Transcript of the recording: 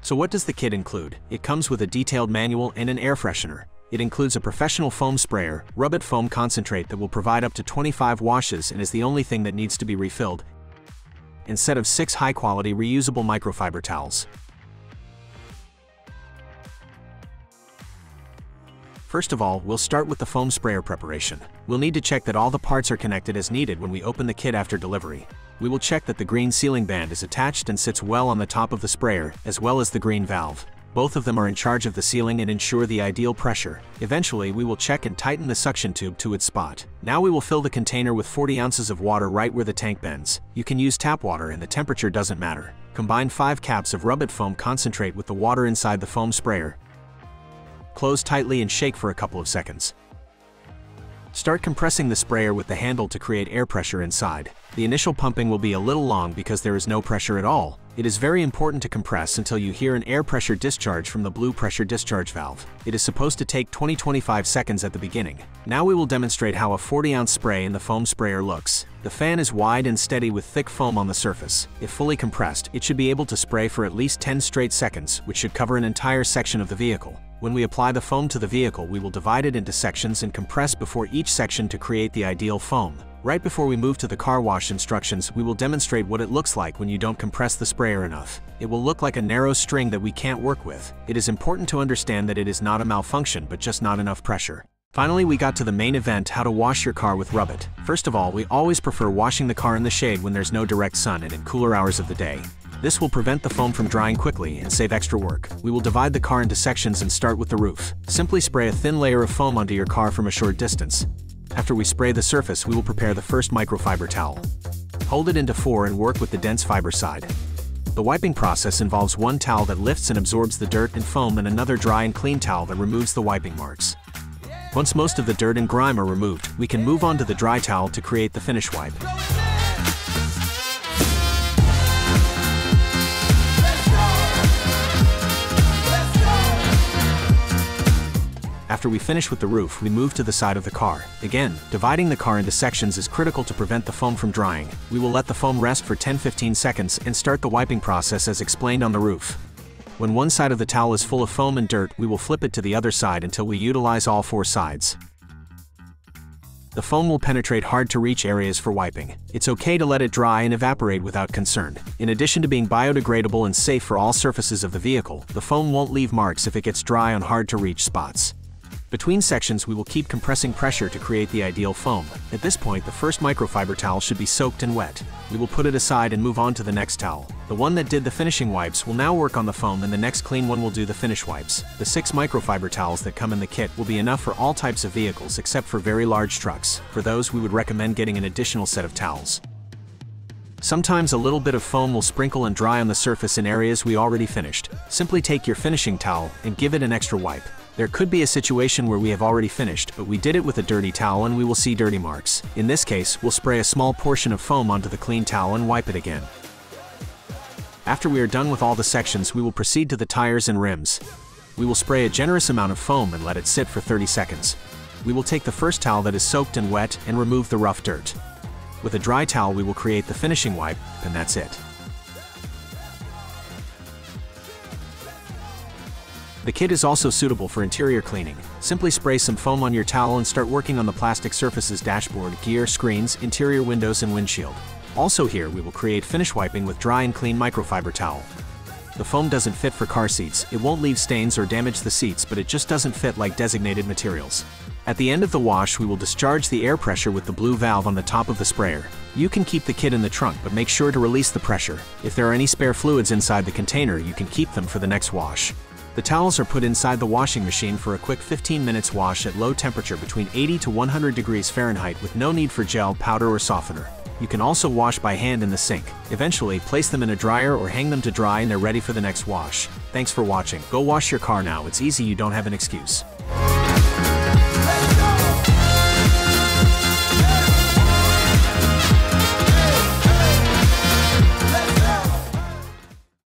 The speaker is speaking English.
So what does the kit include? It comes with a detailed manual and an air freshener. It includes a professional foam sprayer, Rubbit foam concentrate that will provide up to 25 washes and is the only thing that needs to be refilled, instead of 6 high-quality reusable microfiber towels. First of all, we'll start with the foam sprayer preparation. We'll need to check that all the parts are connected as needed when we open the kit after delivery. We will check that the green sealing band is attached and sits well on the top of the sprayer, as well as the green valve. Both of them are in charge of the sealing and ensure the ideal pressure. Eventually, we will check and tighten the suction tube to its spot. Now we will fill the container with 40 ounces of water right where the tank bends. You can use tap water and the temperature doesn't matter. Combine 5 caps of Rubbit foam concentrate with the water inside the foam sprayer. Close tightly and shake for a couple of seconds. Start compressing the sprayer with the handle to create air pressure inside. The initial pumping will be a little long because there is no pressure at all. It is very important to compress until you hear an air pressure discharge from the blue pressure discharge valve. It is supposed to take 20-25 seconds at the beginning. Now we will demonstrate how a 40-ounce spray in the foam sprayer looks. The fan is wide and steady with thick foam on the surface. If fully compressed, it should be able to spray for at least 10 straight seconds, which should cover an entire section of the vehicle. When we apply the foam to the vehicle, we will divide it into sections and compress before each section to create the ideal foam. Right before we move to the car wash instructions, we will demonstrate what it looks like when you don't compress the sprayer enough. It will look like a narrow string that we can't work with. It is important to understand that it is not a malfunction, but just not enough pressure. Finally, we got to the main event, how to wash your car with Rubbit. First of all, we always prefer washing the car in the shade when there's no direct sun and in cooler hours of the day. This will prevent the foam from drying quickly and save extra work. We will divide the car into sections and start with the roof. Simply spray a thin layer of foam onto your car from a short distance. After we spray the surface, we will prepare the first microfiber towel. Hold it into 4 and work with the dense fiber side. The wiping process involves one towel that lifts and absorbs the dirt and foam and another dry and clean towel that removes the wiping marks. Once most of the dirt and grime are removed, we can move on to the dry towel to create the finish wipe. After we finish with the roof, we move to the side of the car. Again, dividing the car into sections is critical to prevent the foam from drying. We will let the foam rest for 10-15 seconds and start the wiping process as explained on the roof. When one side of the towel is full of foam and dirt, we will flip it to the other side until we utilize all 4 sides. The foam will penetrate hard-to-reach areas for wiping. It's okay to let it dry and evaporate without concern. In addition to being biodegradable and safe for all surfaces of the vehicle, the foam won't leave marks if it gets dry on hard-to-reach spots. Between sections, we will keep compressing pressure to create the ideal foam. At this point, the first microfiber towel should be soaked and wet. We will put it aside and move on to the next towel. The one that did the finishing wipes will now work on the foam, and the next clean one will do the finish wipes. The 6 microfiber towels that come in the kit will be enough for all types of vehicles except for very large trucks. For those, we would recommend getting an additional set of towels. Sometimes a little bit of foam will sprinkle and dry on the surface in areas we already finished. Simply take your finishing towel and give it an extra wipe. There could be a situation where we have already finished, but we did it with a dirty towel and we will see dirty marks. In this case, we'll spray a small portion of foam onto the clean towel and wipe it again. After we are done with all the sections, we will proceed to the tires and rims. We will spray a generous amount of foam and let it sit for 30 seconds. We will take the first towel that is soaked and wet and remove the rough dirt. With a dry towel, we will create the finishing wipe, and that's it. The kit is also suitable for interior cleaning. Simply spray some foam on your towel and start working on the plastic surfaces, dashboard, gear, screens, interior windows, and windshield. Also here, we will create finish wiping with dry and clean microfiber towel. The foam doesn't fit for car seats. It won't leave stains or damage the seats, but it just doesn't fit like designated materials. At the end of the wash, we will discharge the air pressure with the blue valve on the top of the sprayer. You can keep the kit in the trunk, but make sure to release the pressure. If there are any spare fluids inside the container, you can keep them for the next wash. The towels are put inside the washing machine for a quick 15 minutes wash at low temperature between 80 to 100 degrees Fahrenheit with no need for gel, powder, or softener. You can also wash by hand in the sink. Eventually, place them in a dryer or hang them to dry and they're ready for the next wash. Thanks for watching. Go wash your car now. It's easy, you don't have an excuse.